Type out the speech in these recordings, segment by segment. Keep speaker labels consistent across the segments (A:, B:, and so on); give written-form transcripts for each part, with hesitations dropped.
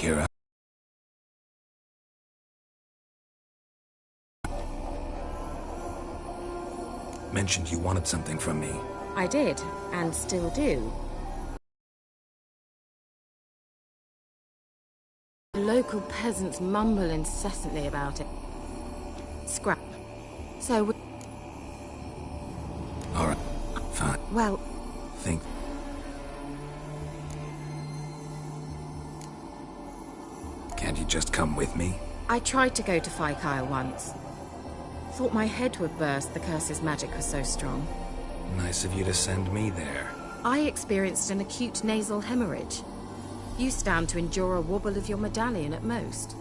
A: Kira. Mentioned you wanted something from me.
B: I did, and still do. Local peasants mumble incessantly about it. Scrap. So
A: Alright, fine.
B: well,
A: Think. Can't you just come with me?
B: I tried to go to Fikyle once. Thought my head would burst, the curse's magic was so strong.
A: Nice of you to send me there.
B: I experienced an acute nasal hemorrhage. You stand to endure a wobble of your medallion at most.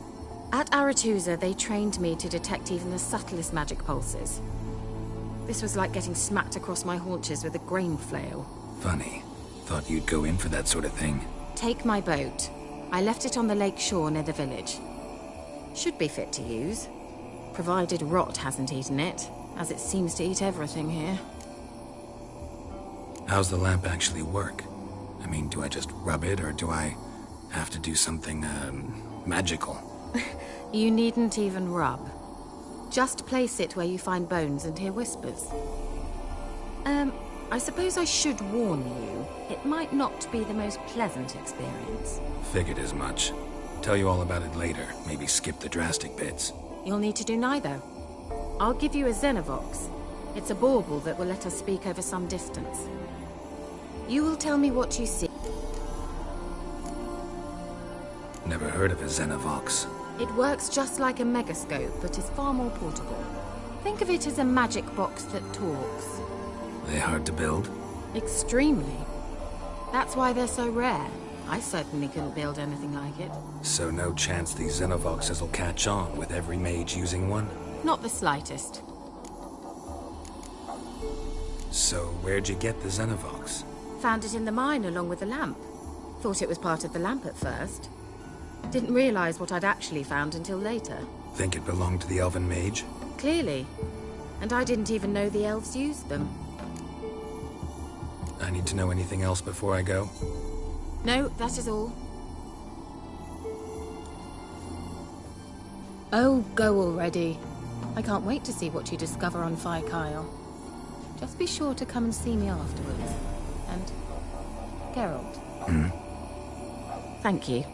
B: At Aretusa, they trained me to detect even the subtlest magic pulses. This was like getting smacked across my haunches with a grain flail.
A: Funny. Thought you'd go in for that sort of thing.
B: Take my boat. I left it on the lake shore near the village. Should be fit to use. Provided rot hasn't eaten it, as it seems to eat everything here.
A: How's the lamp actually work? I mean, do I just rub it, or do I have to do something, magical?
B: You needn't even rub. Just place it where you find bones and hear whispers. I suppose I should warn you, it might not be the most pleasant experience.
A: Figured as much. Tell you all about it later, maybe skip the drastic bits.
B: You'll need to do neither. I'll give you a Xenovox. It's a bauble that will let us speak over some distance. You will tell me what you see.
A: Never heard of a Xenovox.
B: It works just like a megascope, but is far more portable. Think of it as a magic box that talks.
A: They hard to build?
B: Extremely. That's why they're so rare. I certainly couldn't build anything like it.
A: So no chance these Xenovoxes will catch on with every mage using one?
B: Not the slightest.
A: So where'd you get the Xenovox?
B: Found it in the mine along with the lamp. Thought it was part of the lamp at first. Didn't realize what I'd actually found until later.
A: Think it belonged to the elven mage?
B: Clearly. And I didn't even know the elves used them.
A: I need to know anything else before I go?
B: No, that is all. Oh, go already. I can't wait to see what you discover on Fikyle. Just be sure to come and see me afterwards. And Geralt. Thank you.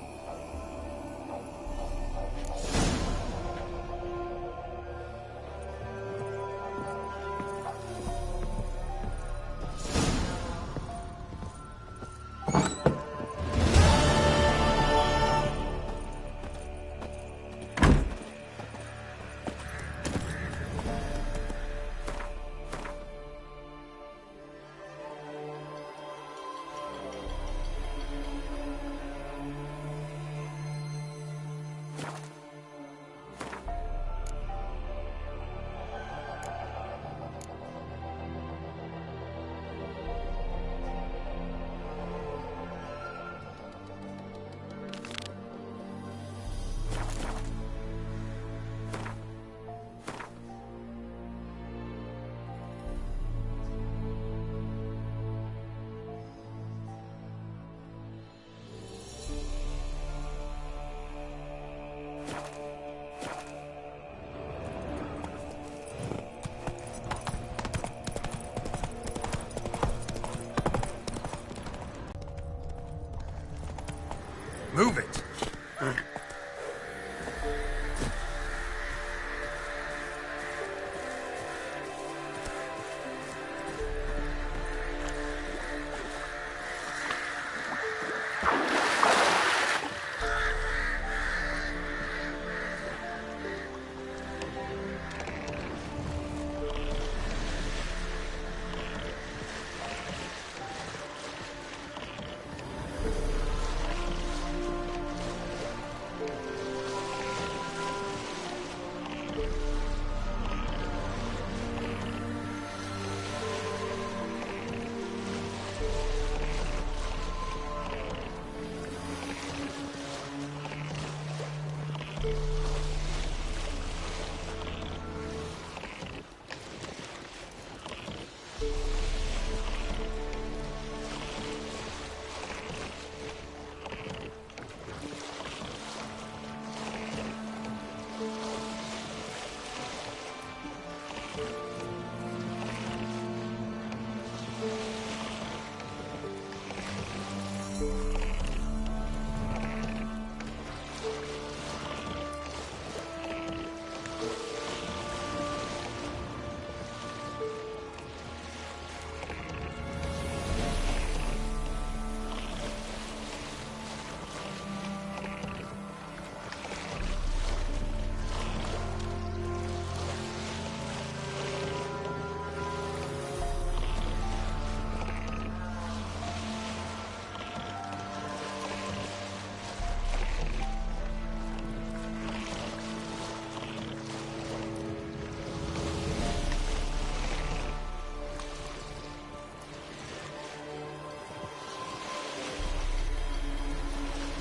A: Move it!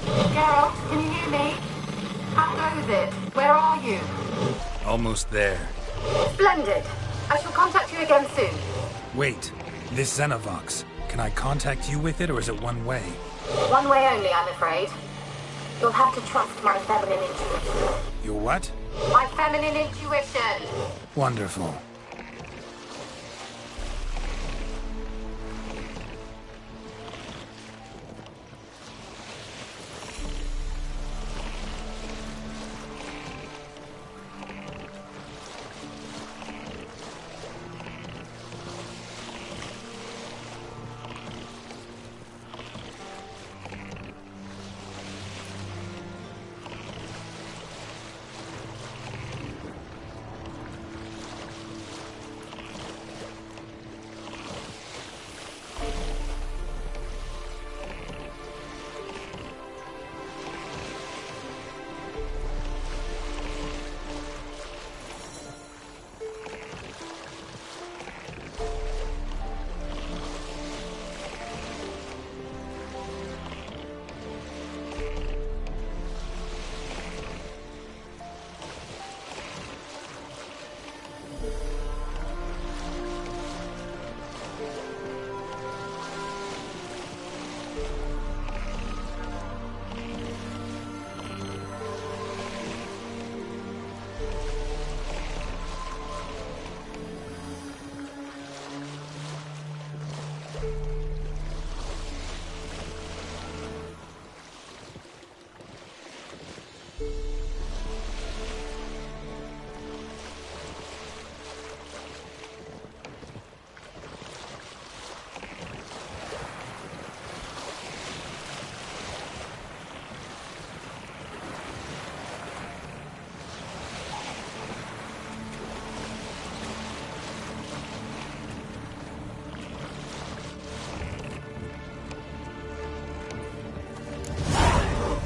B: Geralt, can you hear me? How goes it? Where are you?
A: Almost there.
B: Splendid. I shall contact you again soon.
A: Wait, this Xenovox. Can I contact you with it, or is it one way?
B: One way only, I'm afraid. You'll have to trust my feminine intuition.
A: Your what?
B: My feminine intuition!
A: Wonderful.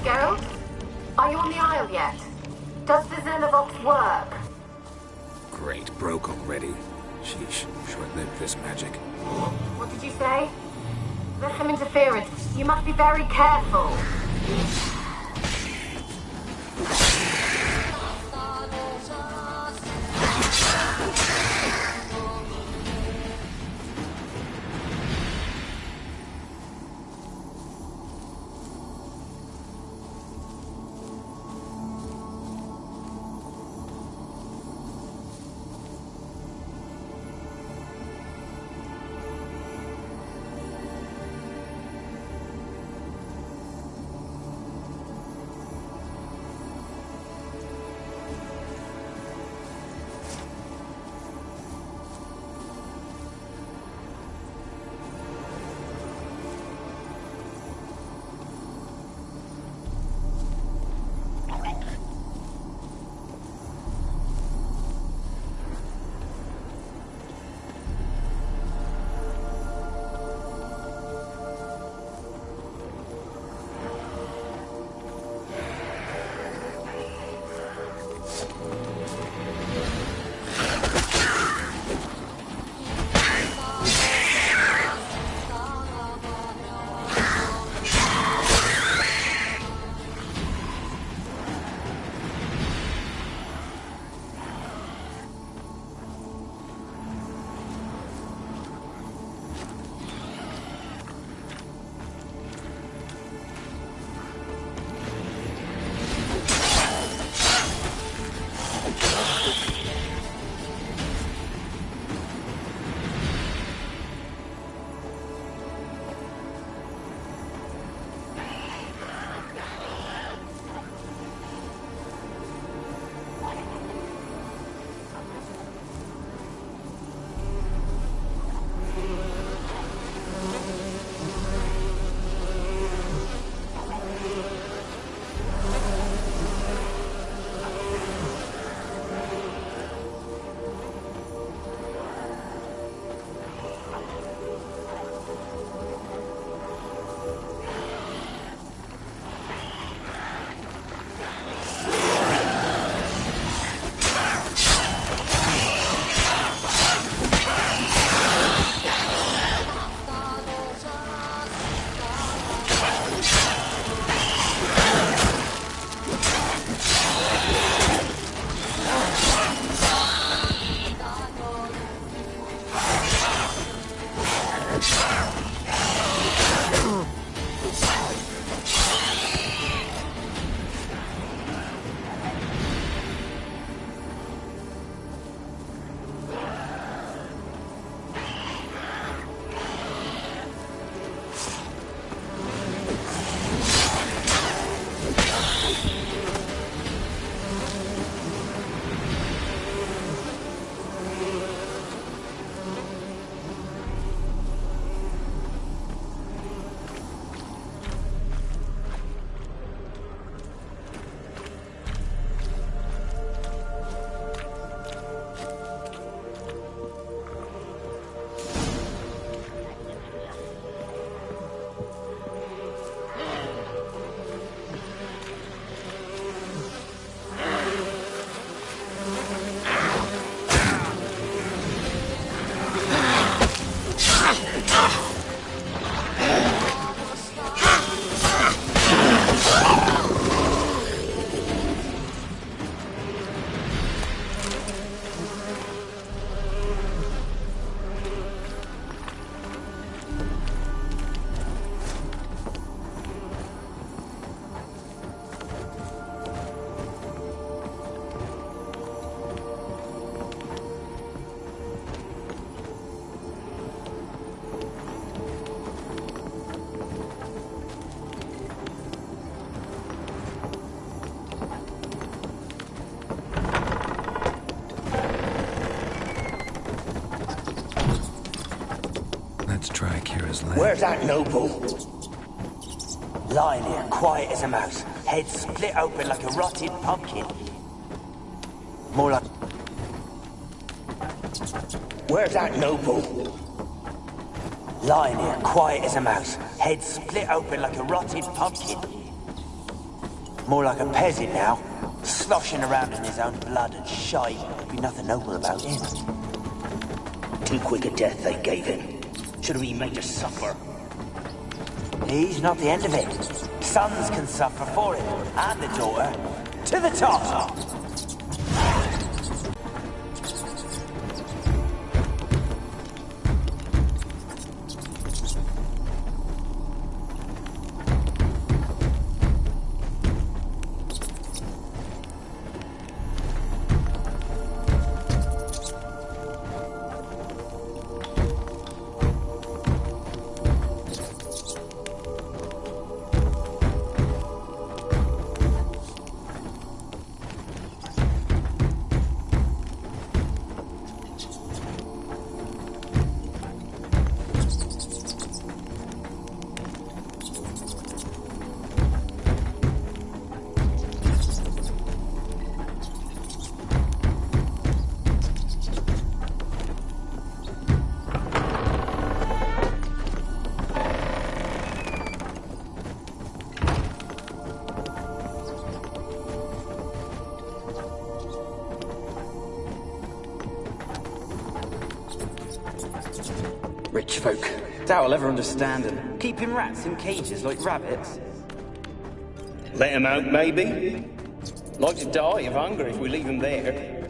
B: Geralt? Are you on the Isle yet? Does the Xenovox work?
A: Great, broke already. Sheesh, short-lived this magic.
B: What did you say? There's some interference. You must be very careful.
A: was led.
C: Where's that noble? Lying here, quiet as a mouse, head split open like a rotted pumpkin. More like... Where's that noble? Lying here, quiet as a mouse, head split open like a rotted pumpkin. More like a peasant now, sloshing around in his own blood and shite. Be nothing noble about him. Too quick a death they gave him. Should have been made to suffer. He's not the end of it. Sons can suffer for him, and the daughter. To the top!
D: Rich folk. Doubt I'll ever understand them. Keeping rats in cages like rabbits.
E: Let them out, maybe? Like to die of hunger if we leave them there.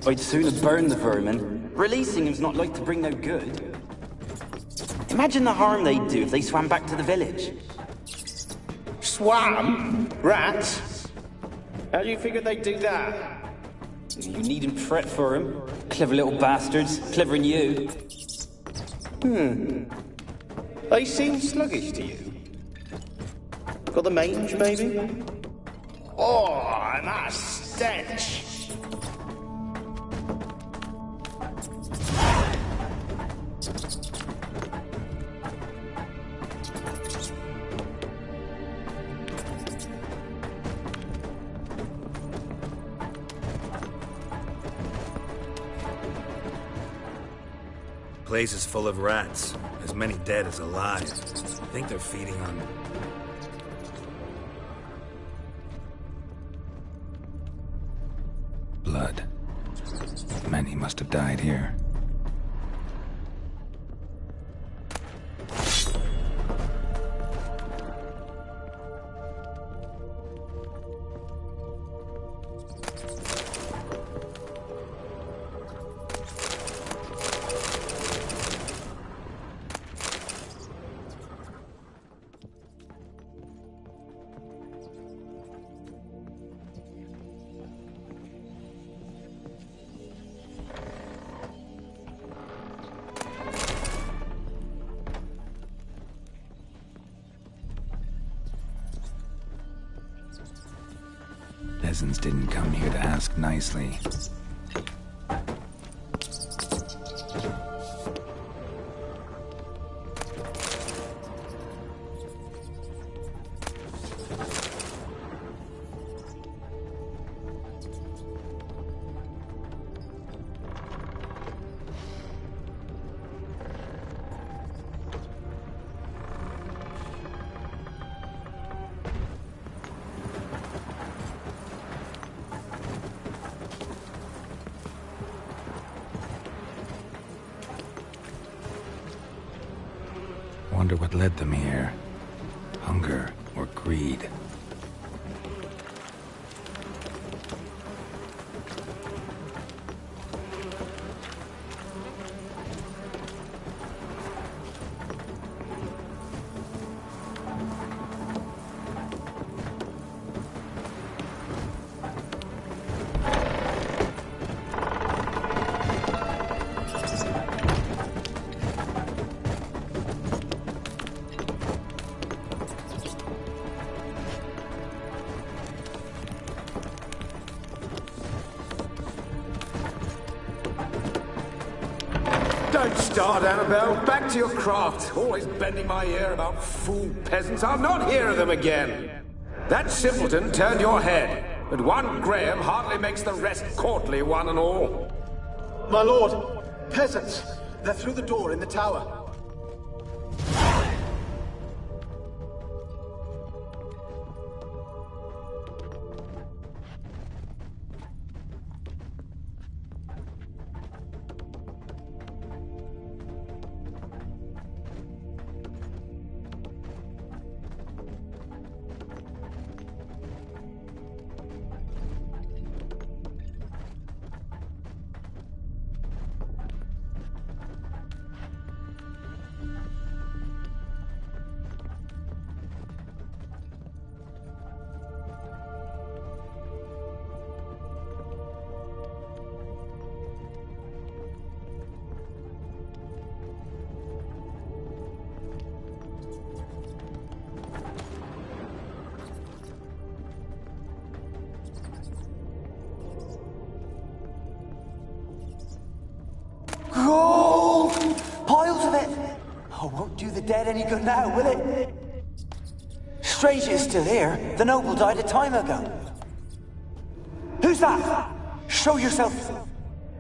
D: I'd sooner burn the vermin. Releasing them's not like to bring no good. Imagine the harm they'd do if they swam back to the village.
E: Swam? Rats? How do you figure they'd do that?
D: You needn't fret for them. Clever little bastards. Clever than you.
E: They seem sluggish to you. Got the mange, maybe? Oh, and that stench!
A: Place is full of rats. As many dead as alive. I think they're feeding on... blood. Many must have died here. Peasants didn't come here to ask nicely. Wonder what led them here. Hunger or greed.
F: Right, start, Annabelle. Back to your craft. Always bending my ear about fool peasants. I'll not hear of them again. That simpleton turned your head, but one Graham hardly makes the rest courtly, one and all.
G: My lord, peasants. They're through the door in the tower.
C: Gold! Piles of it! Oh, won't do the dead any good now, will it? Strange it's still here. The noble died a time ago. Who's that? Show yourself.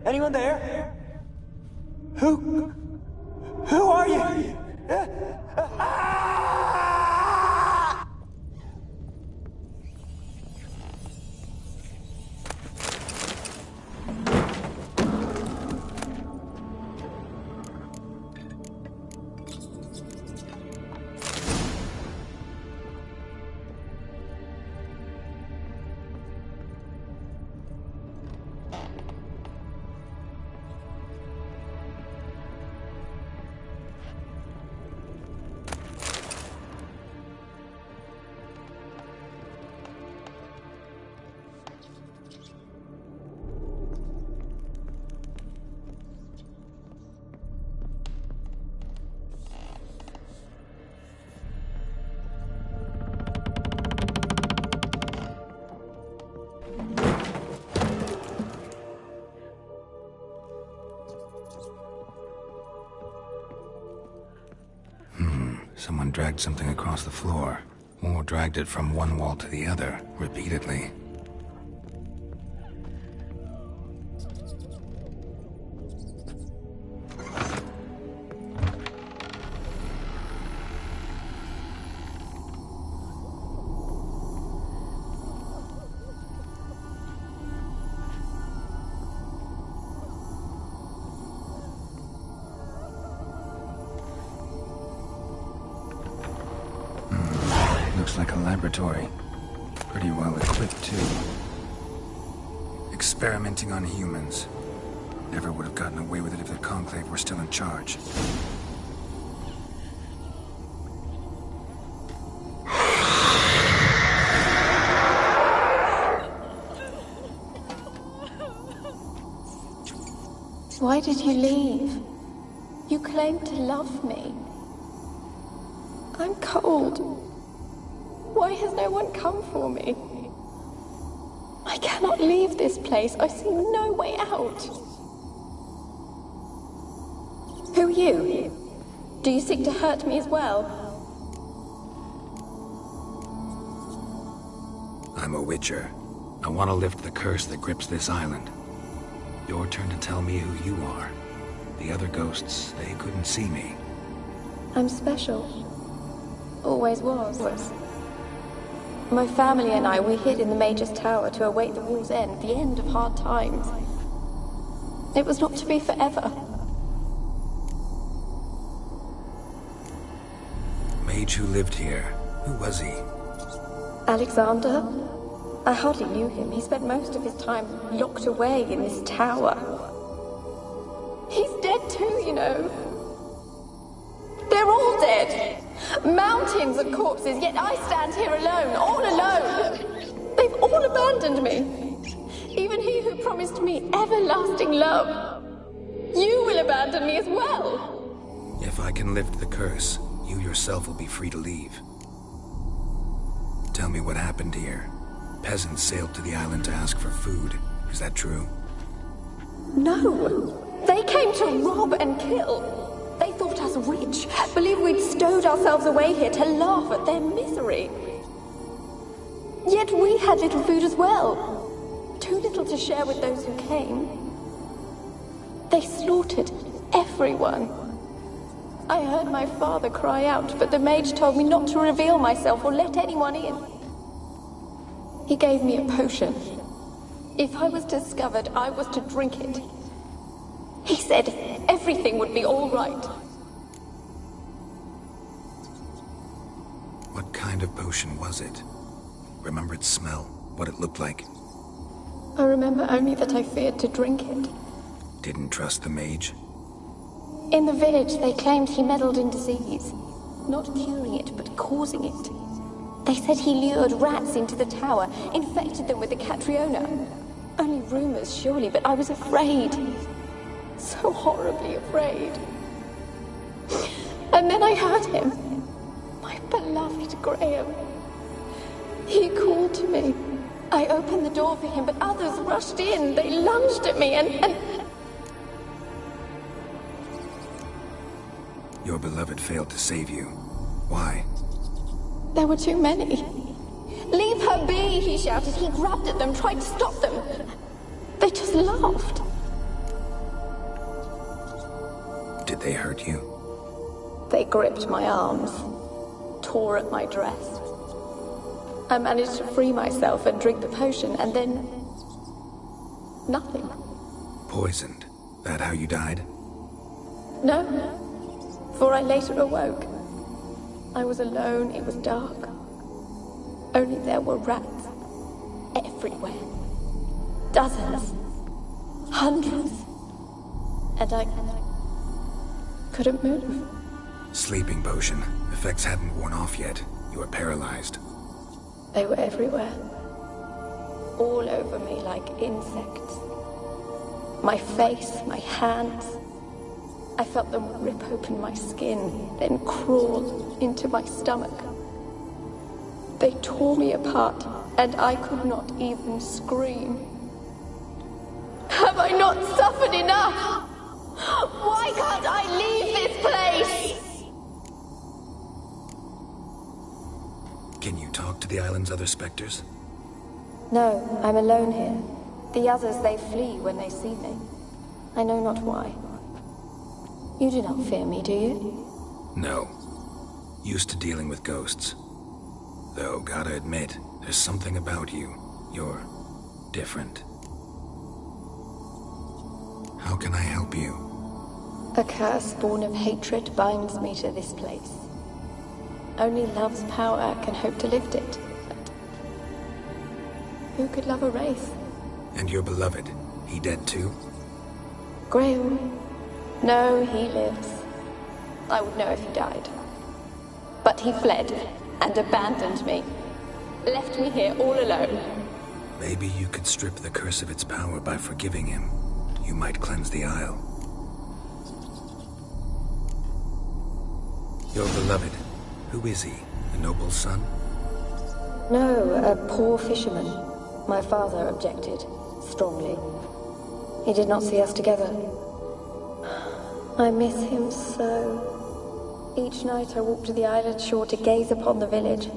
C: Anyone there? Who are you?
A: Someone dragged something across the floor, or dragged it from one wall to the other, repeatedly. Looks like a laboratory. Pretty well equipped, too. Experimenting on humans. Never would have gotten away with it if the Conclave were still in charge.
H: Why did you leave? You claimed to love me. I'm cold. Why has no one come for me? I cannot leave this place. I see no way out. Who are you? Do you seek to hurt me as well?
A: I'm a Witcher. I want to lift the curse that grips this island. Your turn to tell me who you are. The other ghosts, they couldn't see me.
H: I'm special. Always was. My family and I, we hid in the Mage's Tower to await the war's end, the end of hard times. It was not to be forever.
A: Mage who lived here. Who was he?
H: Alexander? I hardly knew him. He spent most of his time locked away in this tower. He's dead too, you know. They're all dead. Mountains of corpses, yet I stand here alone, all alone. They've all abandoned me. Even he who promised me everlasting love. You will abandon me as well.
A: If I can lift the curse, you yourself will be free to leave. Tell me what happened here. Peasants sailed to the island to ask for food. Is that true?
H: No. They came to rob and kill. They thought us rich, believed we'd stowed ourselves away here to laugh at their misery. Yet we had little food as well. Too little to share with those who came. They slaughtered everyone. I heard my father cry out, but the mage told me not to reveal myself or let anyone in. He gave me a potion. If I was discovered, I was to drink it. He said everything would be all right.
A: What kind of potion was it? Remember its smell? What it looked like?
H: I remember only that I feared to drink it.
A: Didn't trust the mage?
H: In the village, they claimed he meddled in disease. Not curing it, but causing it. They said he lured rats into the tower, infected them with the Catriona. Only rumors, surely, but I was afraid. So horribly afraid. And then I heard him. My beloved Graham. He called to me. I opened the door for him, but others rushed in. They lunged at me and...
A: Your beloved failed to save you. Why?
H: There were too many. Leave her be, he shouted. He grabbed at them, tried to stop them. They just laughed.
A: Did they hurt you?
H: They gripped my arms, tore at my dress. I managed to free myself and drink the potion, and then... nothing.
A: Poisoned? That how you died?
H: No, for I later awoke. I was alone, it was dark. Only there were rats everywhere. Dozens. Hundreds. And I couldn't move.
A: Sleeping potion. Effects hadn't worn off yet. You were paralyzed.
H: They were everywhere. All over me like insects. My face, my hands. I felt them rip open my skin, then crawl into my stomach. They tore me apart, and I could not even scream. Have I not suffered enough? Why can't I leave this place?
A: Can you talk to the island's other specters?
H: No, I'm alone here. The others, they flee when they see me. I know not why. You do not fear me, do you?
A: No. Used to dealing with ghosts. Though, gotta admit, there's something about you. You're different. How can I help you?
H: A curse born of hatred binds me to this place. Only love's power can hope to lift it. But who could love a wraith?
A: And your beloved, he dead too?
H: Graham? No, he lives. I would know if he died. But he fled and abandoned me. Left me here all alone.
A: Maybe you could strip the curse of its power by forgiving him. You might cleanse the Isle. Your beloved, who is he? A noble son?
H: No, a poor fisherman. My father objected, strongly. He did not see us together. I miss him so. Each night I walk to the island shore to gaze upon the village.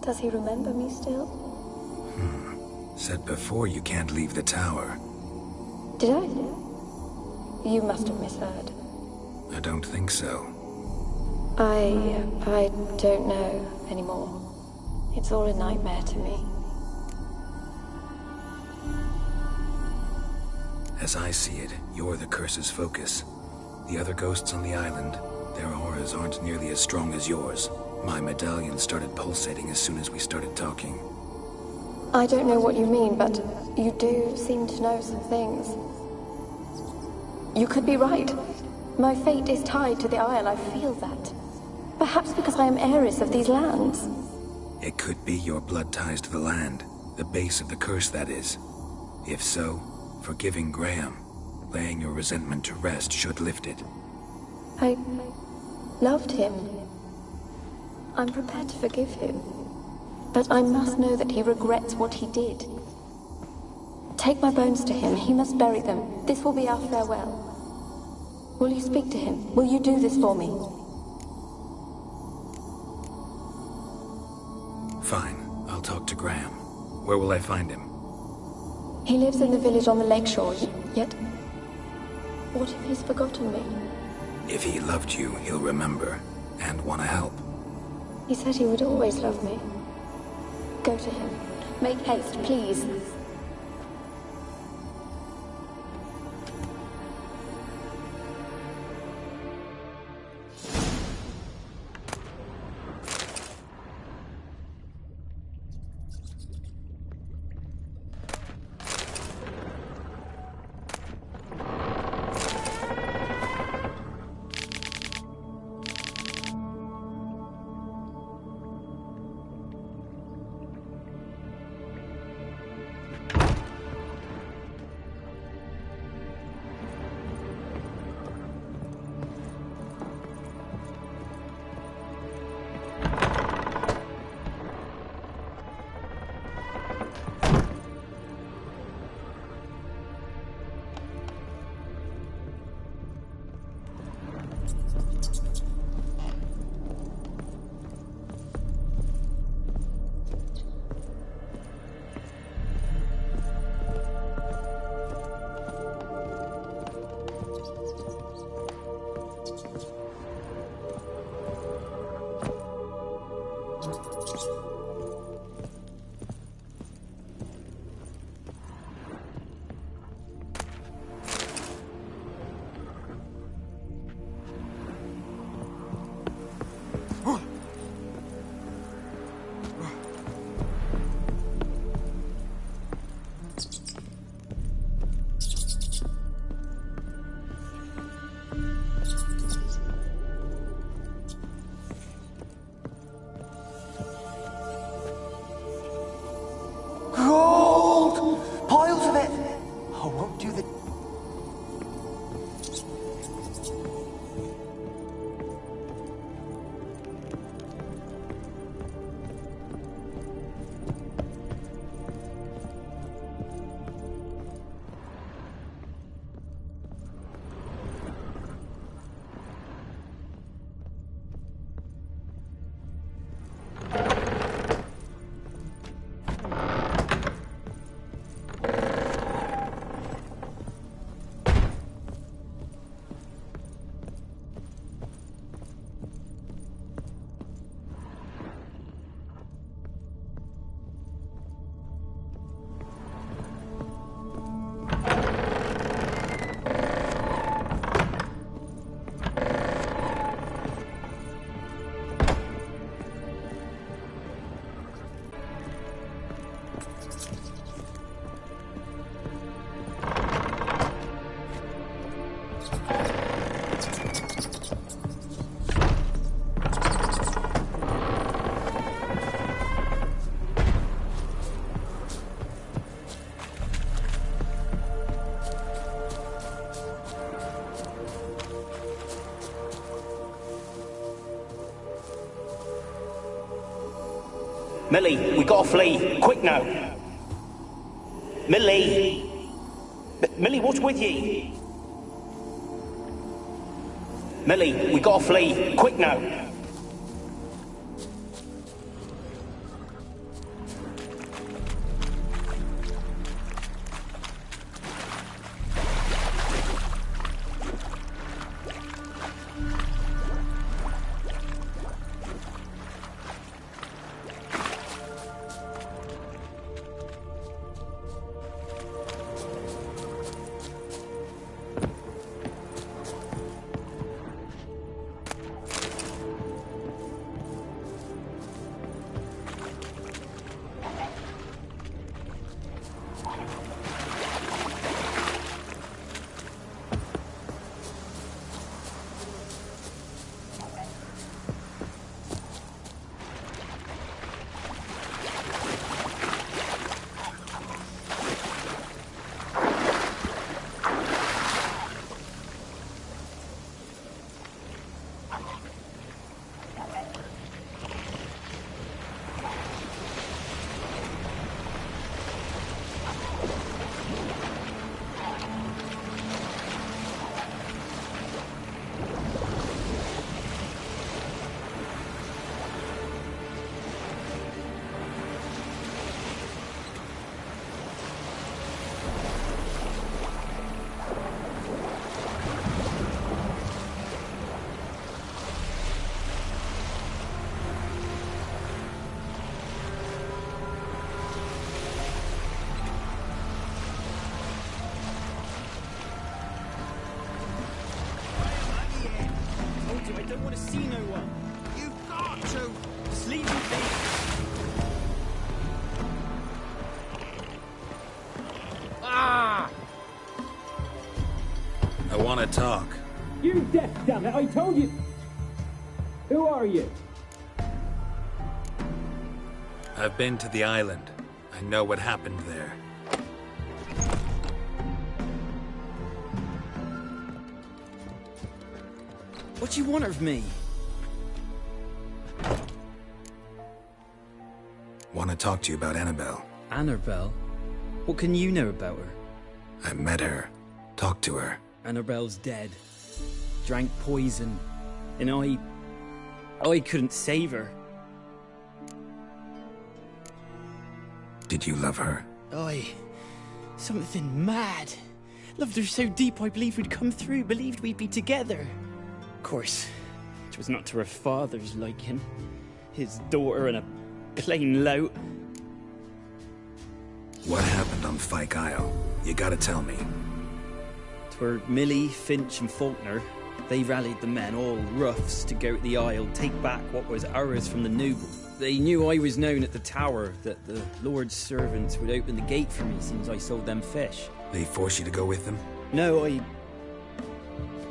H: Does he remember me still?
A: Said before you can't leave the tower.
H: Did I? You must have misheard.
A: I don't think so.
H: I don't know anymore. It's all a nightmare to me.
A: As I see it, you're the curse's focus. The other ghosts on the island, their auras aren't nearly as strong as yours. My medallion started pulsating as soon as we started talking.
H: I don't know what you mean, but you do seem to know some things. You could be right. My fate is tied to the Isle, I feel that. Perhaps because I am heiress of these lands.
A: It could be your blood ties to the land, the base of the curse, that is. If so, forgiving Graham, laying your resentment to rest should lift it.
H: I loved him. I'm prepared to forgive him. But I must know that he regrets what he did. Take my bones to him. He must bury them. This will be our farewell. Will you speak to him? Will you do this for me?
A: Fine. I'll talk to Graham. Where will I find him?
H: He lives in the village on the lakeshore, yet... What if he's forgotten me?
A: If he loved you, he'll remember, and want to help.
H: He said he would always love me. Go to him. Make haste, please.
C: Gold! Piles of it! I won't do the...
E: Millie, we gotta flee. Quick now. Millie! Millie, what's with ye? Millie, we gotta flee. Quick now.
A: want to talk.
I: You deaf, damn it! I told you. Who are you?
A: I've been to the island. I know what happened there.
D: What do you want of me?
A: Want to talk to you about Annabelle.
D: Annabelle? What can you know about her?
A: I met her. Talked to her.
D: Annabelle's dead. Drank poison. And I couldn't save her.
A: Did you love her?
D: Something mad. Loved her so deep I believed we'd come through, believed we'd be together. Of course, it was not to her father's liking. His daughter and a plain lout.
A: What happened on Fyke Isle? You gotta tell me.
D: 'Twere Millie, Finch and Faulkner. They rallied the men, all roughs, to go to the Isle, take back what was ours from the noble. They knew I was known at the tower, that the Lord's servants would open the gate for me since I sold them fish.
A: They force you to go with them?
D: No, I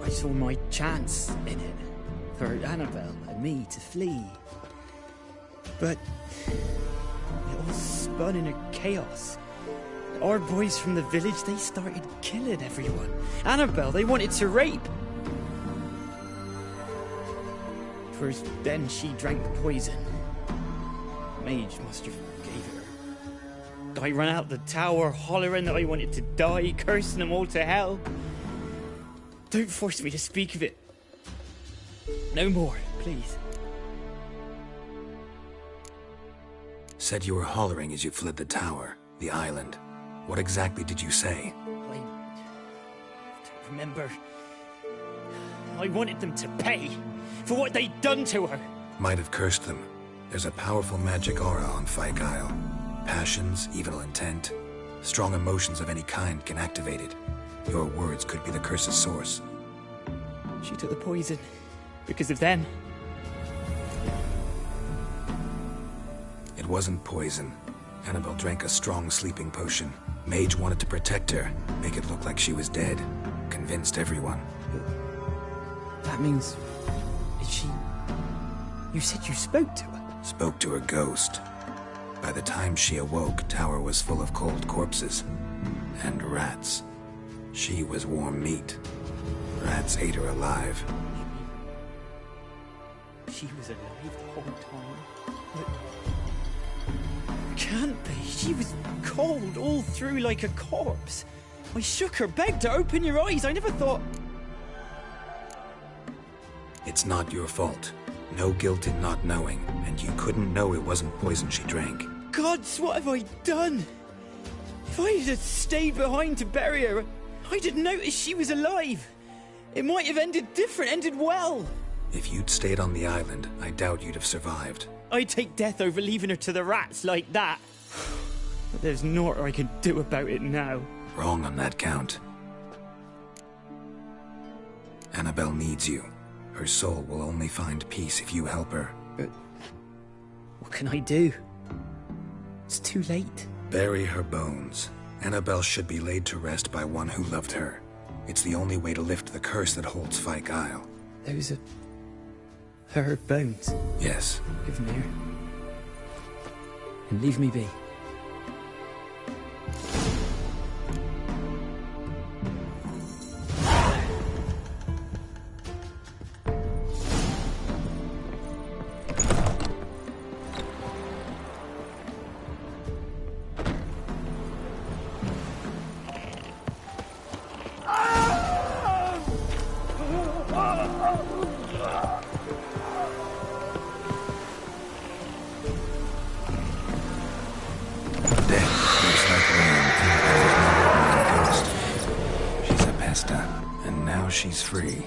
D: saw my chance in it. For Annabelle and me to flee. But it all spun in a chaos. Our boys from the village, they started killing everyone. Annabelle, they wanted to rape. First, then she drank the poison. Mage must have gave her. I ran out the tower, hollering that I wanted to die, cursing them all to hell. Don't force me to speak of it. No more, please.
A: Said you were hollering as you fled the tower, the island. What exactly did you say?
D: I don't remember. I wanted them to pay for what they'd done to her.
A: Might have cursed them. There's a powerful magic aura on Fyke Isle. Passions, evil intent, strong emotions of any kind can activate it. Your words could be the curse's source.
D: She took the poison because of them.
A: It wasn't poison. Annabelle drank a strong sleeping potion. Mage wanted to protect her, make it look like she was dead. Convinced everyone.
D: That means... Is she... You said you spoke to her?
A: Spoke to her ghost. By the time she awoke, Tower was full of cold corpses. And rats. She was warm meat. Rats ate her alive.
D: She was alive the whole time? But... Can't be. She was cold all through like a corpse. I shook her, begged her, open your eyes. I never thought...
A: It's not your fault. No guilt in not knowing, and you couldn't know it wasn't poison she drank.
D: Gods, what have I done? If I had stayed behind to bury her, I'd have noticed she was alive. It might have ended different, ended well.
A: If you'd stayed on the island, I doubt you'd have survived.
D: I'd take death over leaving her to the rats like that. But there's naught I can do about it now.
A: Wrong on that count. Annabelle needs you. Her soul will only find peace if you help her.
D: But what can I do? It's too late.
A: Bury her bones. Annabelle should be laid to rest by one who loved her. It's the only way to lift the curse that holds Fyke Isle.
D: Those are... her bones?
A: Yes.
D: Give them here. And leave me be.
A: She's free.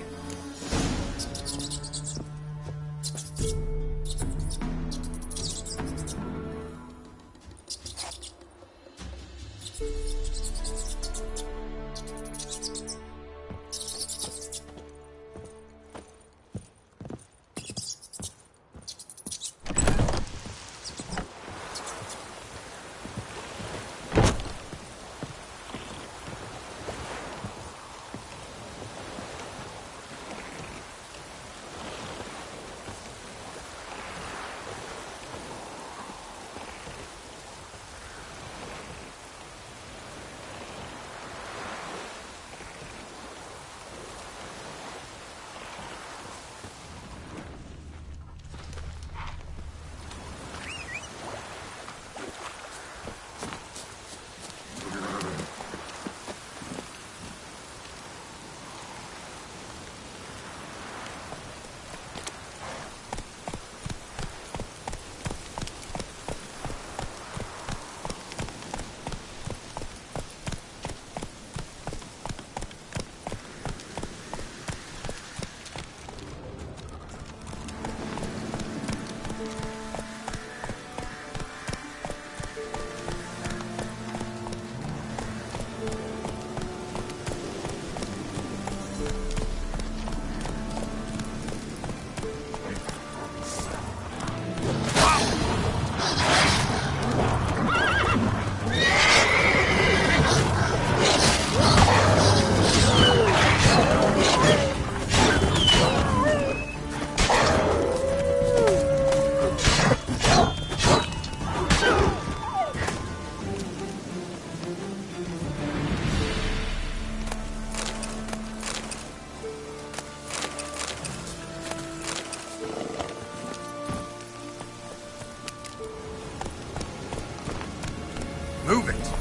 F: Move it!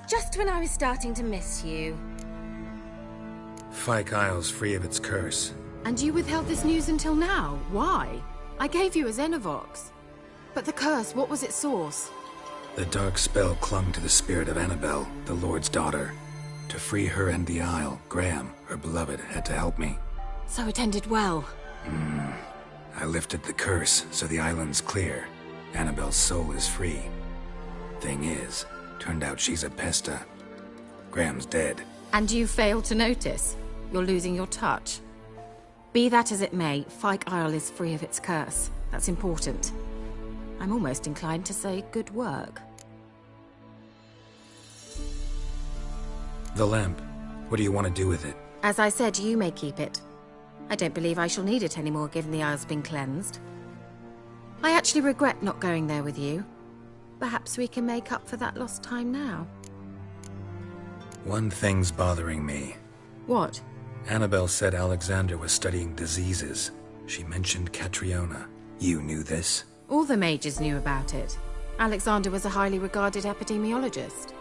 B: Just when I was starting to miss you.
A: Fyke Isle's free of its curse.
B: And you withheld this news until now? Why? I gave you a Xenovox. But the curse, what was its source?
A: The dark spell clung to the spirit of Annabelle, the Lord's daughter. To free her and the Isle, Graham, her beloved, had to help me.
B: So it ended well.
A: I lifted the curse, so the island's clear. Annabelle's soul is free. Thing is, turned out she's a Pesta. Graham's dead.
B: And you failed to notice? You're losing your touch. Be that as it may, Fyke Isle is free of its curse. That's important. I'm almost inclined to say good work.
A: The lamp. What do you want to do with it?
B: As I said, you may keep it. I don't believe I shall need it anymore, given the Isle's been cleansed. I actually regret not going there with you. Perhaps we can make up for that lost time now.
A: One thing's bothering me.
B: What?
A: Annabelle said Alexander was studying diseases. She mentioned Catriona. You knew this?
B: All the mages knew about it. Alexander was a highly regarded epidemiologist.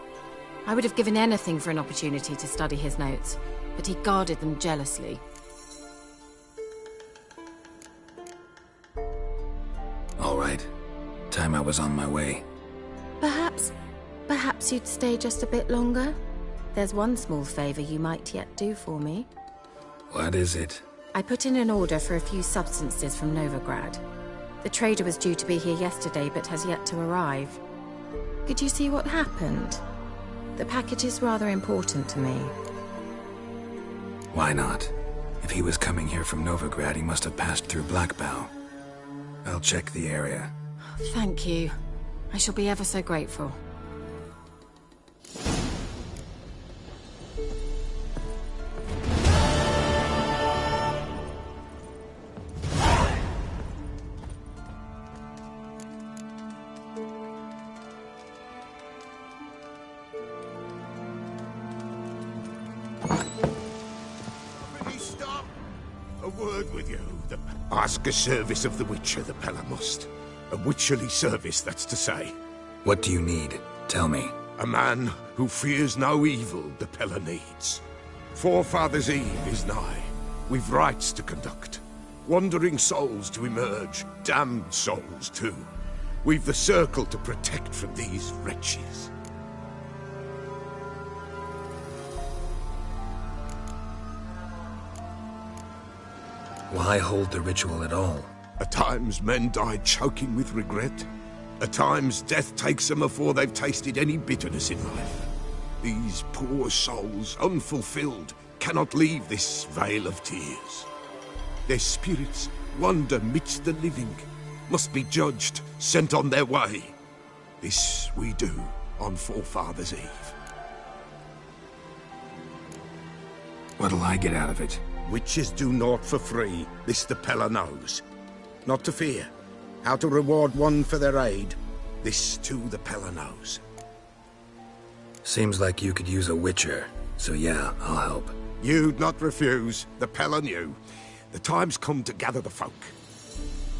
B: I would have given anything for an opportunity to study his notes, but he guarded them jealously.
A: All right. Time I was on my way.
B: Perhaps you'd stay just a bit longer? There's one small favor you might yet do for me.
A: What is it?
B: I put in an order for a few substances from Novigrad. The trader was due to be here yesterday, but has yet to arrive. Could you see what happened? The package is rather important to me.
A: Why not? If he was coming here from Novigrad, he must have passed through Blackbough. I'll check the area.
B: Thank you. I shall be ever so grateful.
F: Stop! A word with you. Ask a service of the Witcher, the Pella must. A witcherly service, that's to say.
A: What do you need? Tell me.
F: A man who fears no evil the Pella needs. Forefathers' Eve is nigh. We've rites to conduct. Wandering souls to emerge. Damned souls, too. We've the circle to protect from these wretches.
A: Why hold the ritual at all?
F: At times men die choking with regret. At times death takes them before they've tasted any bitterness in life. These poor souls, unfulfilled, cannot leave this vale of tears. Their spirits wander midst the living, must be judged, sent on their way. This we do on Forefathers' Eve.
A: What'll I get out of it?
F: Witches do naught for free, this the Pella knows. Not to fear. How to reward one for their aid, this too the Pella knows.
A: Seems like you could use a witcher, so yeah, I'll help.
J: You'd not refuse. The Pell on you. The time's come to gather the folk.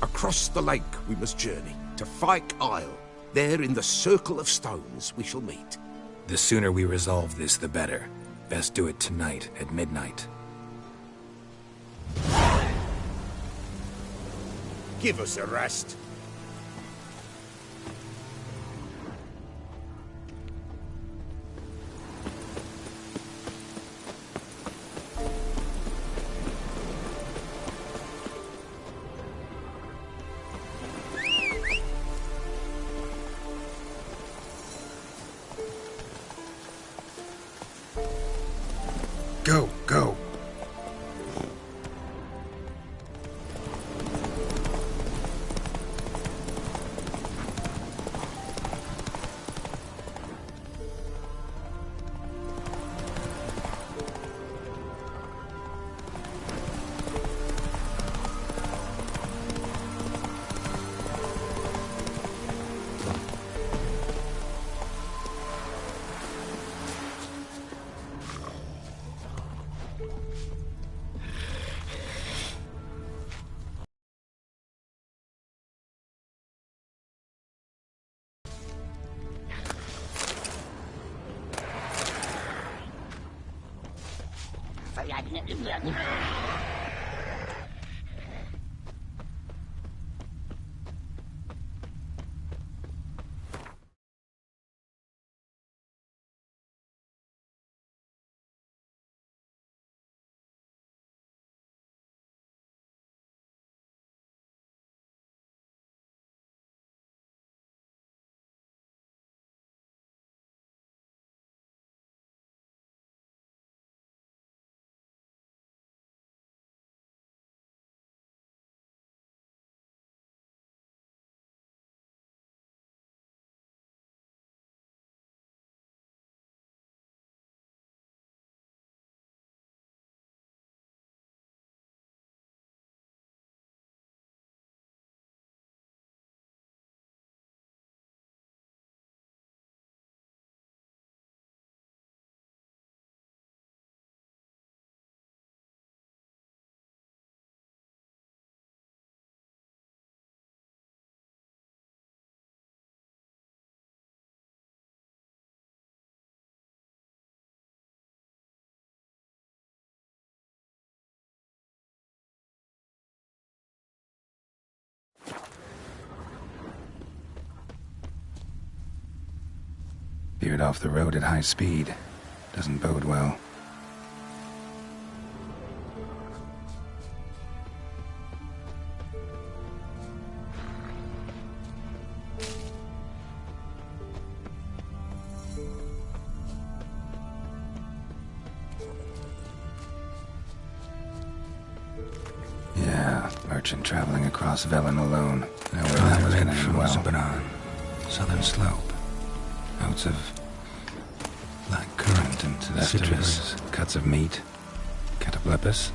J: Across the lake we must journey, to Fyke Isle. There in the Circle of Stones we shall meet.
A: The sooner we resolve this, the better. Best do it tonight, at midnight.
J: Give us a rest.
A: Go, go. Veered off the road at high speed. Doesn't bode well. Yeah, merchant traveling across Velen alone. Now we're that was gonna end well. Zubran. Southern slope. Notes of black currant and citrus, cuts of meat, cataplepis.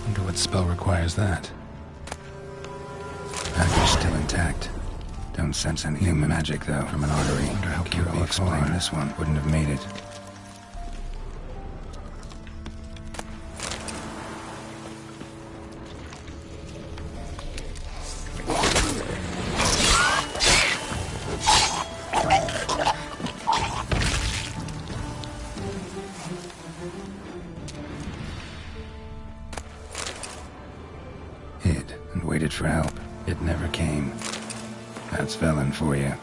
A: Wonder what spell requires that. Dagger's still intact. Don't sense any human magic though from an artery. Wonder how Kiro explained this one wouldn't have made it. Waited for help. It never came. That's Velen for you.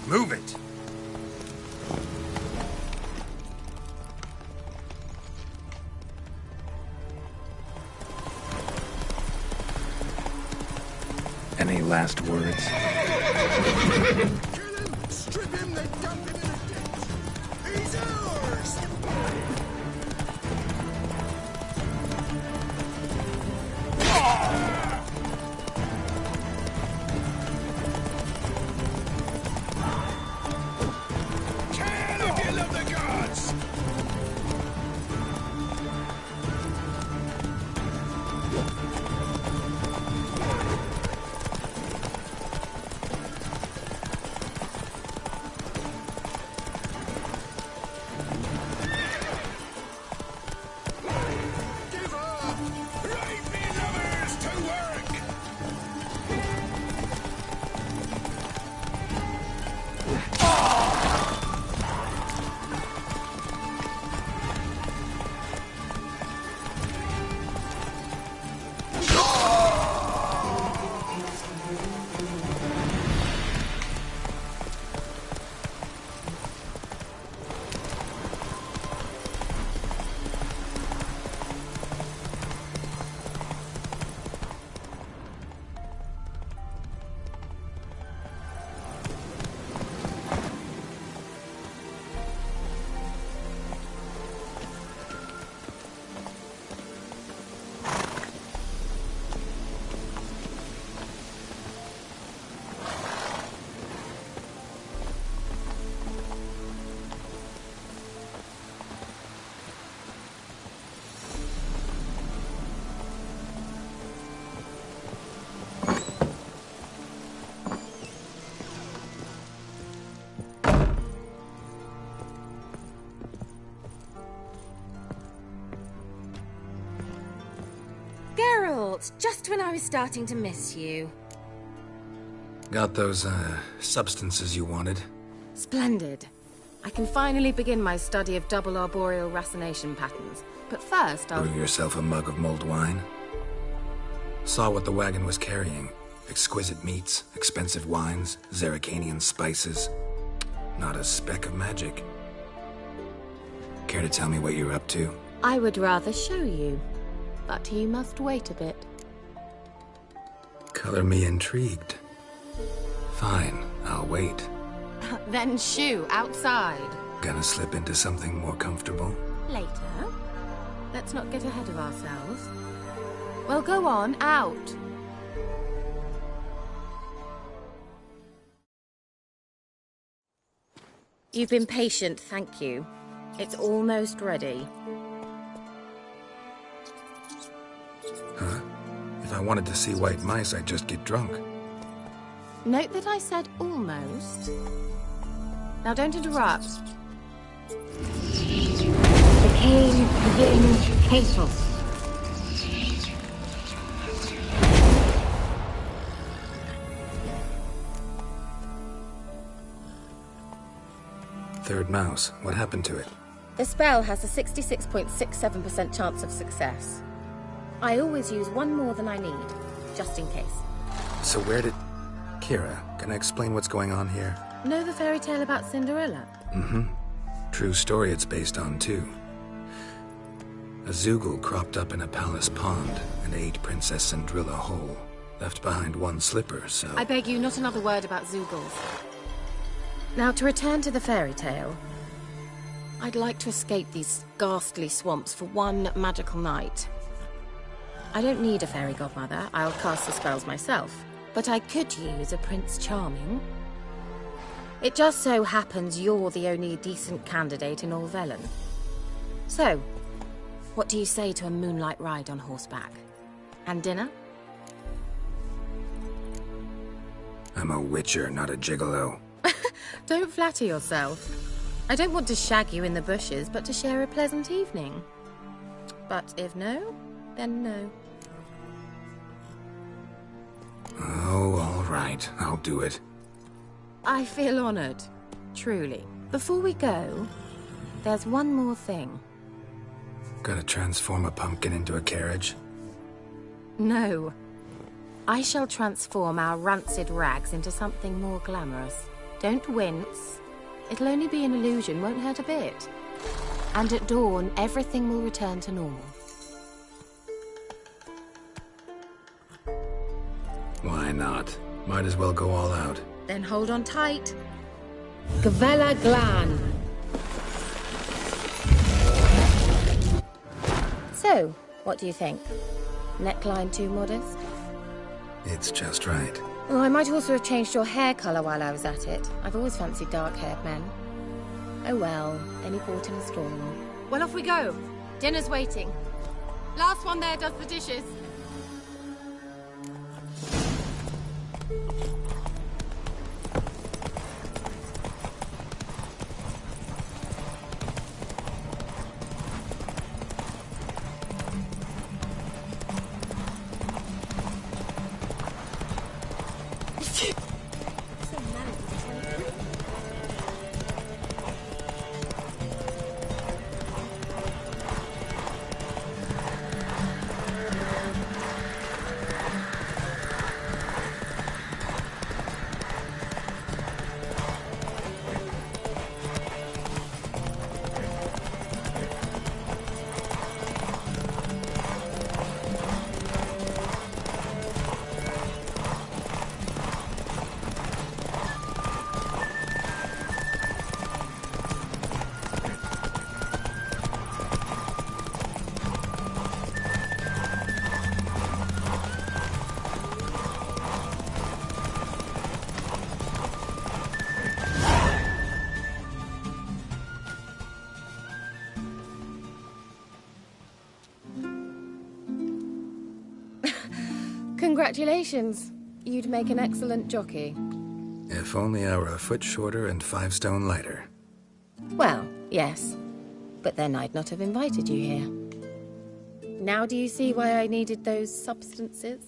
A: Move it! Any last words?
J: Strip him, they dump him in a ditch. He's ours! Can if you love the gods! Give up! Right, me lovers, to work!
B: Geralt, just when I was starting to miss you.
A: Got those, substances you wanted?
B: Splendid. I can finally begin my study of double arboreal racination patterns. But first, I'll...
A: Brew yourself a mug of mulled wine? Saw what the wagon was carrying. Exquisite meats, expensive wines, Zerrikanian spices. Not a speck of magic. Care to tell me what you're up to?
B: I would rather show you. But you must wait a bit.
A: Color me intrigued. Fine, I'll wait.
B: Then shoo, outside.
A: Gonna slip into something more comfortable?
B: Later. Let's not get ahead of ourselves. Well, go on, out. You've been patient, thank you. It's almost ready.
A: Huh? If I wanted to see white mice, I'd just get drunk.
B: Note that I said almost. Now don't interrupt.
K: The cave begins pathos.
A: Third mouse. What happened to it?
B: The spell has a 66.67% chance of success. I always use one more than I need, just in case.
A: So where did... Kira, can I explain what's going on here?
B: Know the fairy tale about Cinderella?
A: Mm-hmm. True story it's based on, too. A Zoogle cropped up in a palace pond and ate Princess Cinderella whole. Left behind one slipper, so...
B: I beg you, not another word about Zoogles. Now, to return to the fairy tale, I'd like to escape these ghastly swamps for one magical night. I don't need a fairy godmother, I'll cast the spells myself, but I could use a Prince Charming. It just so happens you're the only decent candidate in all Velen. So, what do you say to a moonlight ride on horseback? And dinner?
A: I'm a witcher, not a gigolo.
B: Don't flatter yourself. I don't want to shag you in the bushes, but to share a pleasant evening. But if no, then no.
A: Oh, all right. I'll do it.
B: I feel honored. Truly. Before we go, there's one more thing.
A: Gotta transform a pumpkin into a carriage?
B: No. I shall transform our rancid rags into something more glamorous. Don't wince. It'll only be an illusion, won't hurt a bit. And at dawn, everything will return to normal.
A: Why not? Might as well go all out.
B: Then hold on tight.
K: Gavella Glan.
B: So, what do you think? Neckline too modest?
A: It's just right.
B: Oh, I might also have changed your hair colour while I was at it. I've always fancied dark-haired men. Oh well, any port in a storm. Well, off we go. Dinner's waiting. Last one there does the dishes. Congratulations. You'd make an excellent jockey.
A: If only I were a foot shorter and 5 stone lighter.
B: Well, yes. But then I'd not have invited you here. Now do you see why I needed those substances?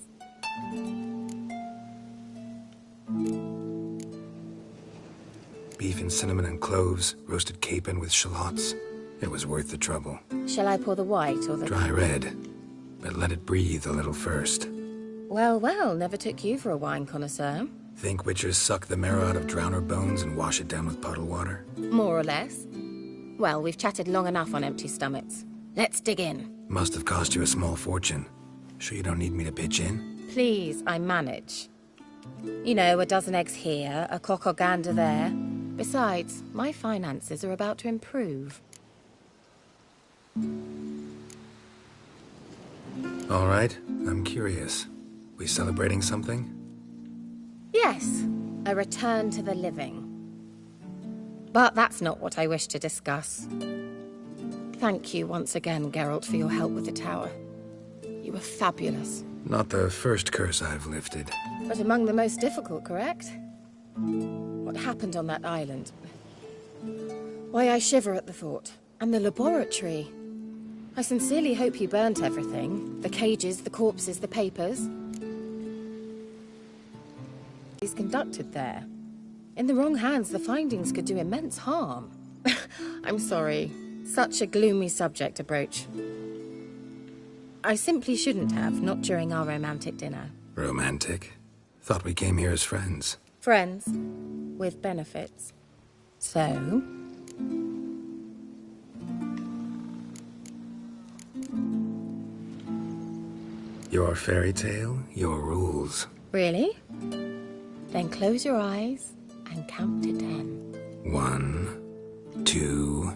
A: Beef and cinnamon and cloves, roasted capon with shallots. It was worth the trouble.
B: Shall I pour the white or the...
A: Dry red, but let it breathe a little first.
B: Well, well, never took you for a wine connoisseur.
A: Think witchers suck the marrow out of drowner bones and wash it down with puddle water?
B: More or less. Well, we've chatted long enough on empty stomachs. Let's dig in.
A: Must have cost you a small fortune. Sure you don't need me to pitch in?
B: Please, I manage. You know, a dozen eggs here, a cock or gander there. Besides, my finances are about to improve.
A: All right, I'm curious. We celebrating something?
B: Yes, a return to the living. But that's not what I wish to discuss. Thank you once again, Geralt, for your help with the tower. You were fabulous.
A: Not the first curse I've lifted.
B: But among the most difficult, correct? What happened on that island? Why, I shiver at the thought. And the laboratory. I sincerely hope you burnt everything. The cages, the corpses, the papers. He's conducted there. In the wrong hands, the findings could do immense harm. I'm sorry. Such a gloomy subject to broach. I simply shouldn't have, not during our romantic dinner.
A: Romantic? Thought we came here as friends.
B: Friends. With benefits. So...
A: Your fairy tale, your rules.
B: Really? Then close your eyes and count to 10.
A: 1, 2,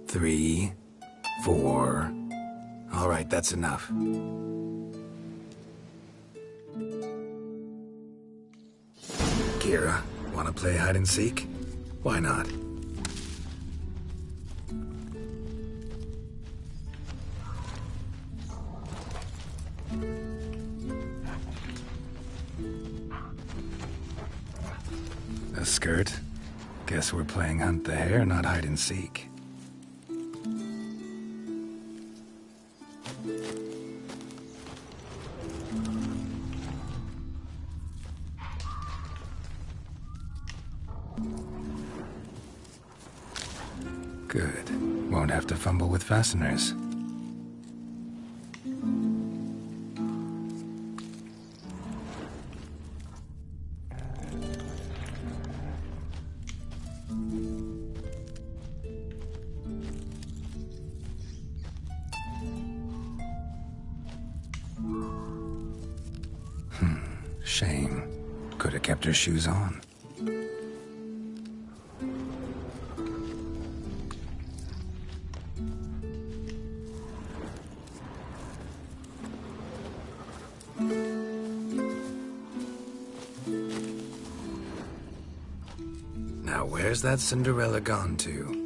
A: 3, 4. All right, that's enough. Kira, wanna play hide and seek? Why not? A skirt? Guess we're playing hunt the hare, not hide and seek. Good. Won't have to fumble with fasteners. Shame. Could have kept her shoes on. Now where's that Cinderella gone to?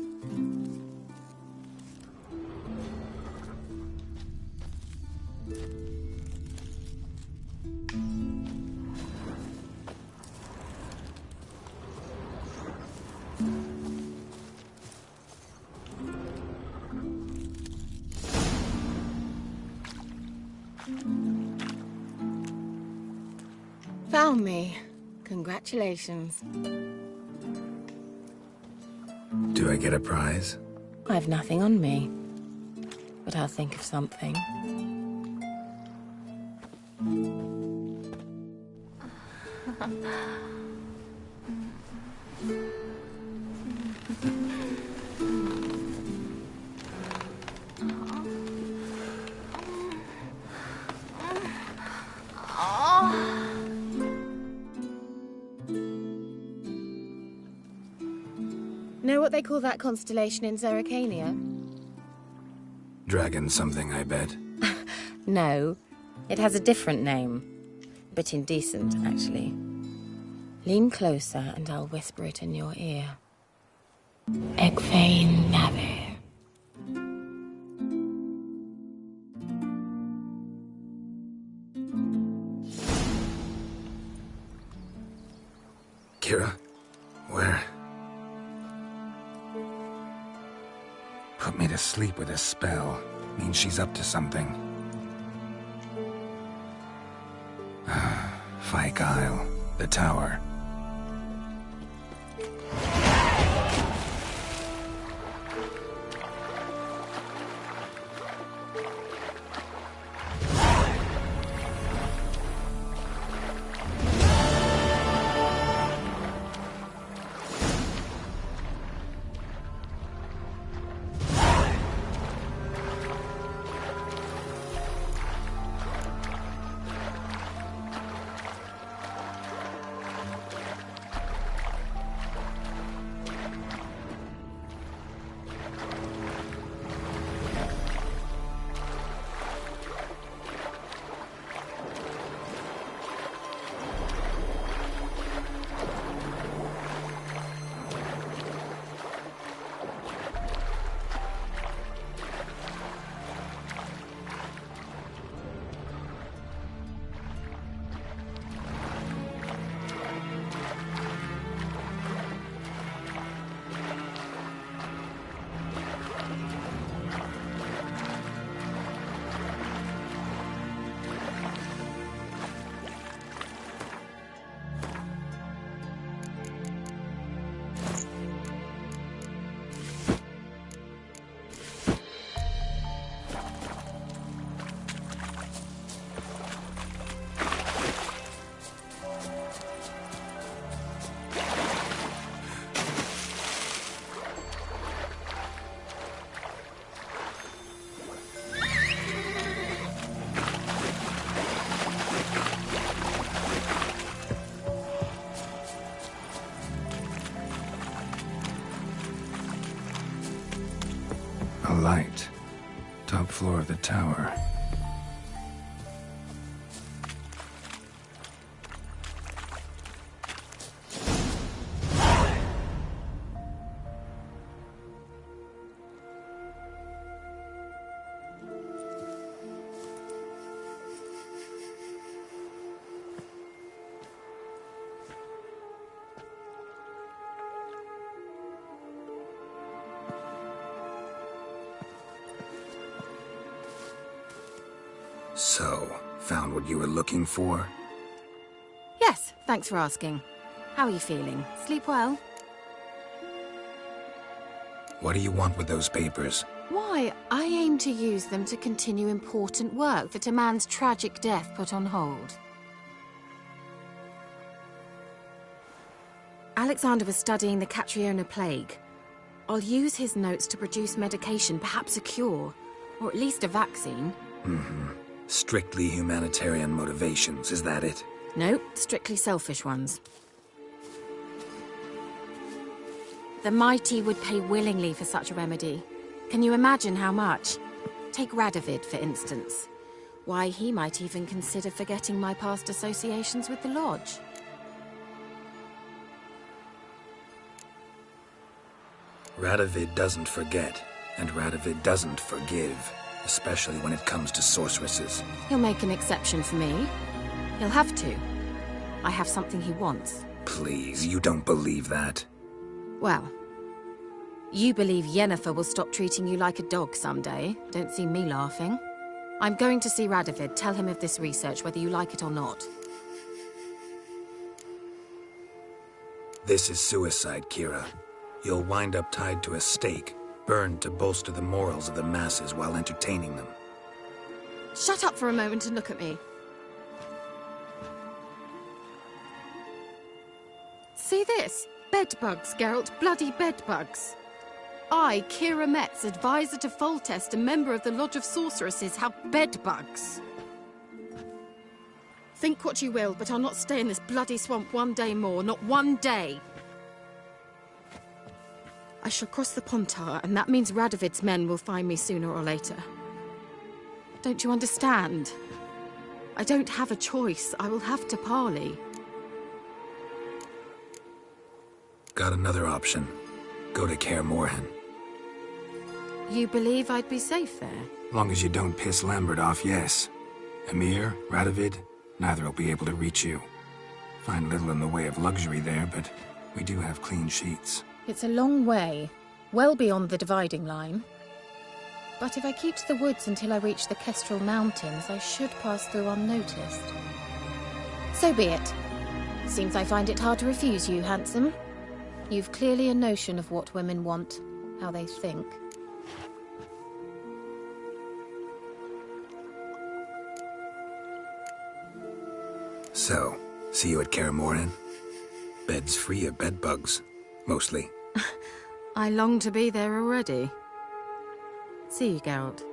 B: Found me. Congratulations.
A: Do I get a prize?
B: I've nothing on me, but I'll think of something. Know what they call that constellation in Zerrikania?
A: Dragon something, I bet.
B: No, it has a different name. A bit indecent, actually. Lean closer and I'll whisper it in your ear. Egfain Nave.
A: Kira? Where? Put me to sleep with a spell. Means she's up to something. Fyke Isle. The tower. A light. Top floor of the tower. So, found what you were looking for?
B: Yes, thanks for asking. How are you feeling? Sleep well?
A: What do you want with those papers?
B: Why, I aim to use them to continue important work that a man's tragic death put on hold. Alexander was studying the Catriona plague. I'll use his notes to produce medication, perhaps a cure, or at least a vaccine.
A: Mm-hmm. Strictly humanitarian motivations, is that it?
B: No, strictly selfish ones. The mighty would pay willingly for such a remedy. Can you imagine how much? Take Radovid, for instance. Why, he might even consider forgetting my past associations with the Lodge.
A: Radovid doesn't forget, and Radovid doesn't forgive, especially when it comes to sorceresses.
B: He'll make an exception for me. He'll have to. I have something he wants.
A: Please, you don't believe that.
B: Well, you believe Yennefer will stop treating you like a dog someday. Don't see me laughing. I'm going to see Radovid, tell him of this research, whether you like it or not.
A: This is suicide, Kira. You'll wind up tied to a stake, burned to bolster the morals of the masses while entertaining them.
B: Shut up for a moment and look at me. See this? Bedbugs, Geralt. Bloody bedbugs. I, Kira Metz, advisor to Foltest, a member of the Lodge of Sorceresses, have bedbugs. Think what you will, but I'll not stay in this bloody swamp one day more. Not one day. I shall cross the Pontar, and that means Radovid's men will find me sooner or later. Don't you understand? I don't have a choice. I will have to parley.
A: Got another option. Go to Kaer Morhen.
B: You believe I'd be safe there?
A: Long as you don't piss Lambert off, yes. Emir, Radovid, neither will be able to reach you. Find little in the way of luxury there, but we do have clean sheets.
K: It's a long way, well beyond the dividing line. But if I keep to the woods until I reach the Kestrel Mountains, I should pass through unnoticed. So be it. Seems I find it hard to refuse you, handsome. You've clearly a notion of what women want, how they think.
A: So, see you at Kaer Morhen? Beds free of bedbugs, mostly.
B: I long to be there already. See you, Geralt.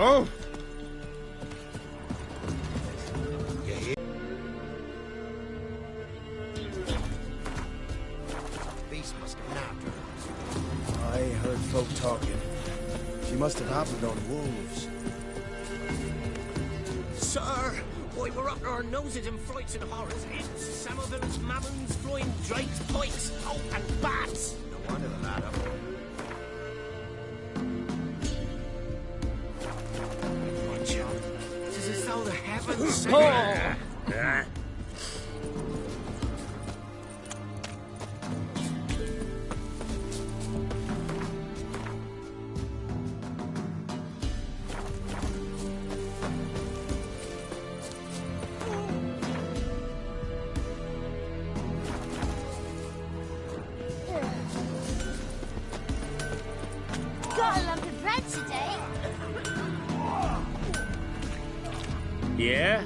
J: Oh!
L: Beast must have nabbed her. I heard folk talking. She must have happened on wolves.
E: Sir, why we're up to our noses in frights and horrors. It's Somerville's mammons, flying drakes, pikes, oh, and bats.
L: No wonder the lad up.
E: It's as though the heavens sing.
M: Got a lump of bread today.
N: Yeah?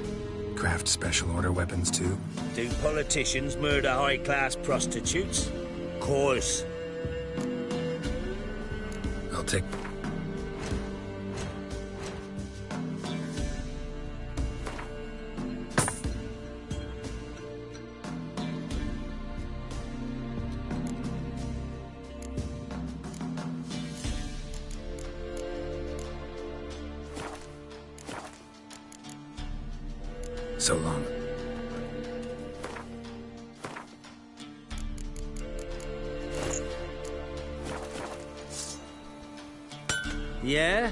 A: Craft special order weapons too?
N: Do politicians murder high-class prostitutes? Course.
A: I'll take... So long.
N: Yeah?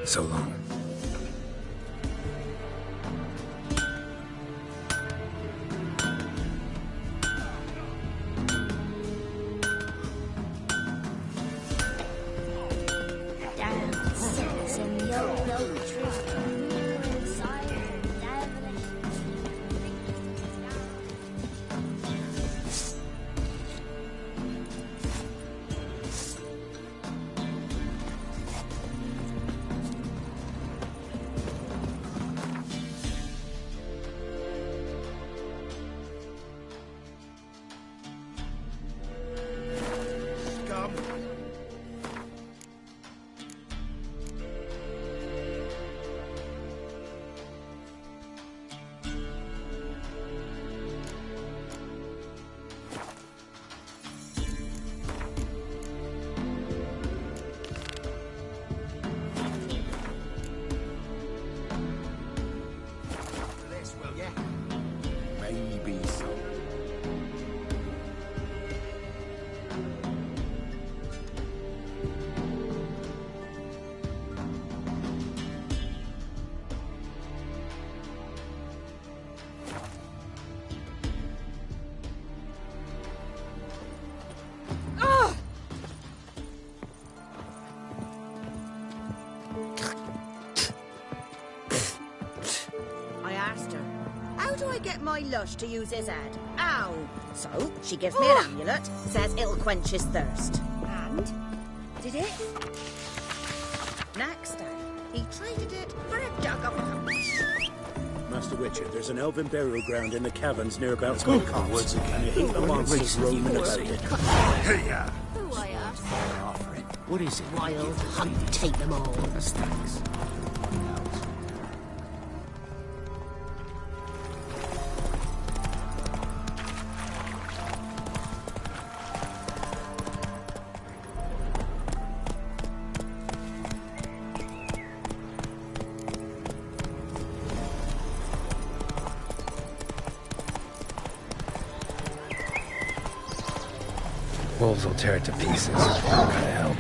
A: So long.
O: my lush to use his head. Ow! So, she gives me an amulet, says it'll quench his thirst. And? Did it? Next day, he traded it for a jug of punch.
N: Master Richard, there's an elven burial ground in the caverns near about the woods, and a heap of monsters roaming about it.
J: Hey-ya!
M: Who I ask?
N: What is it?
M: Wild hunt, take them all.
A: Thanks. Wolves will tear it to pieces. Gotta help.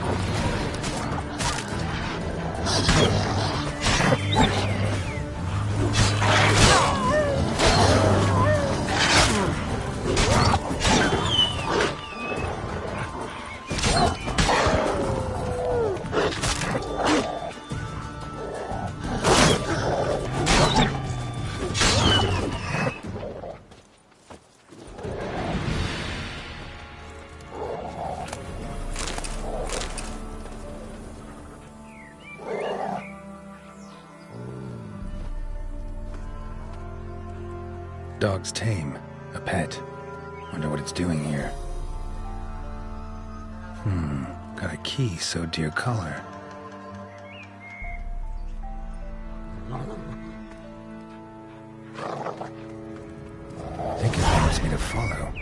A: Dog's tame. A pet. Wonder what it's doing here. Got a key so dear color. I think it wants me to follow.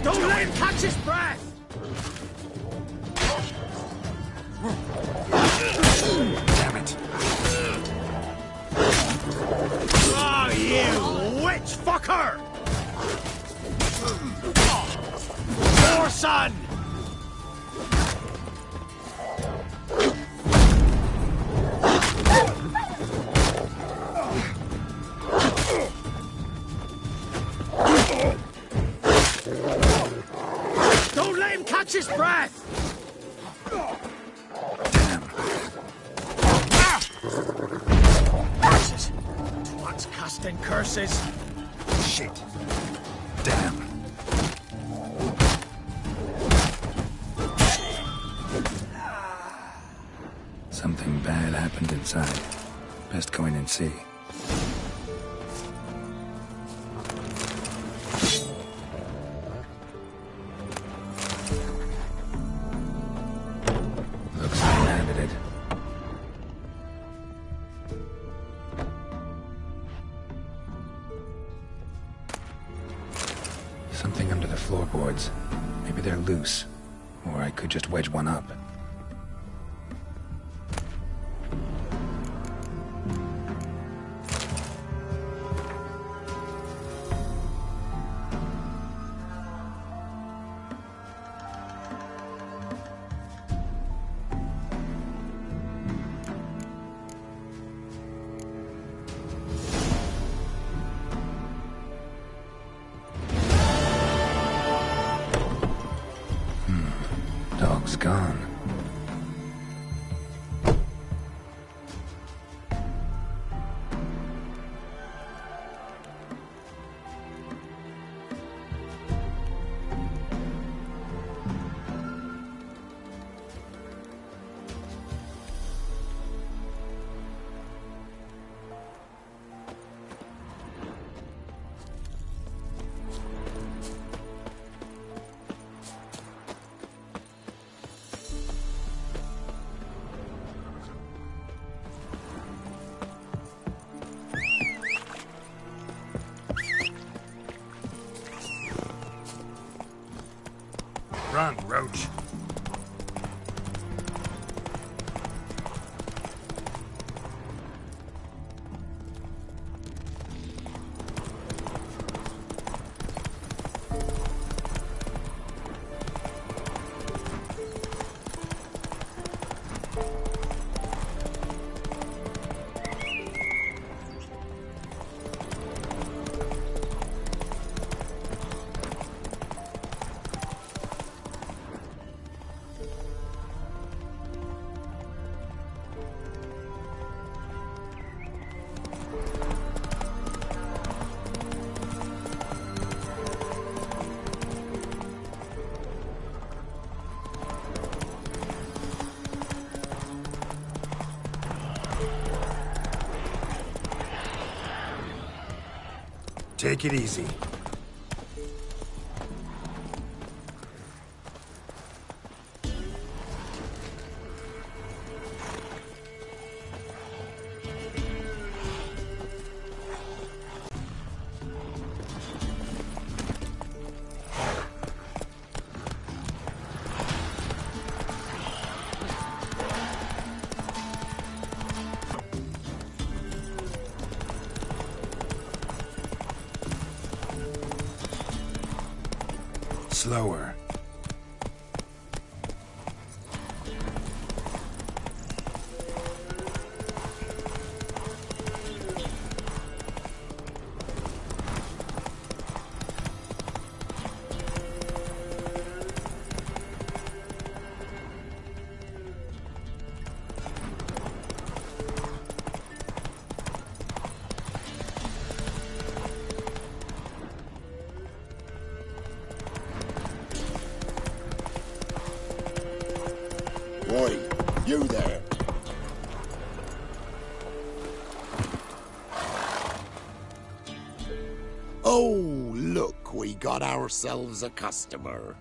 E: Don't let him catch his breath!
J: Damn it.
E: Oh, you witch fucker! More son! Don't let him catch his breath! Curses! Twats casting curses!
J: Shit. Damn.
A: Something bad happened inside. Best go in and see. Looks uninhabited. Something under the floorboards. Maybe they're loose. Or I could just wedge one up. Dog's gone.
J: approach.
A: Take it easy. Slower.
L: Oi, you there. Oh, look, we got ourselves a customer.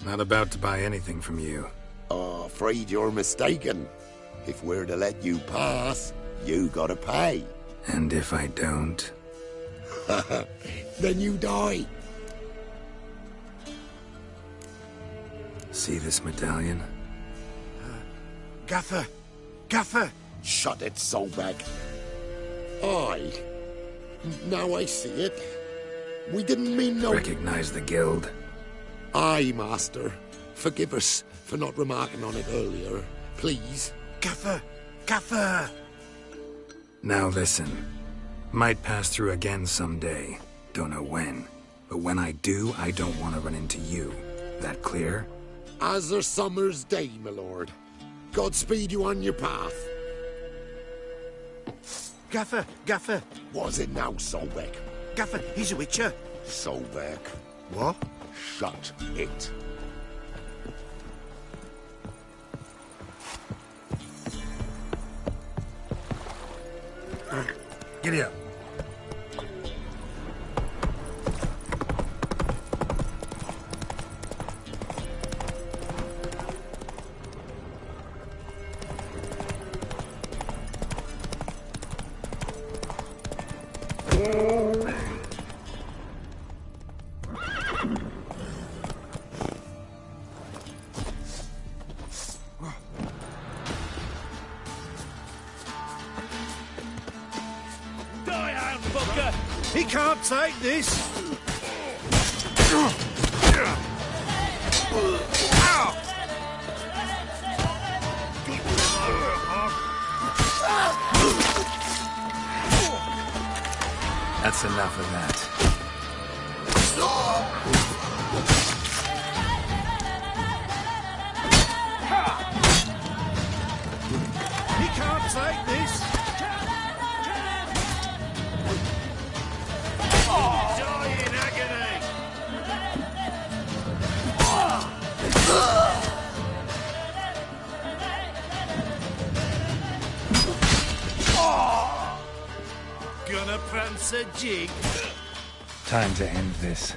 A: Not about to buy anything from you.
L: Oh, afraid you're mistaken. If we're to let you pass, you gotta pay.
A: And if I don't?
L: Then you die.
A: See this medallion?
L: Gaffer! Gaffer! Shut it, Solbek. Aye. Now I see it. We didn't mean no...
A: Recognize the guild?
L: Aye, Master. Forgive us for not remarking on it earlier. Please. Gaffer! Gaffer!
A: Now listen. Might pass through again someday. Don't know when. But when I do, I don't want to run into you. That clear?
L: As a summer's day, my lord. Godspeed you on your path.
J: Gaffer, Gaffer.
L: Was it now, Solbek?
J: Gaffer, he's a witcher.
L: Solbek.
J: What?
L: Shut it.
A: Giddy up.
J: He can't take this!
A: That's enough of that.
J: He can't take this! Die in agony! Gonna prance a jig?
A: Time to end this.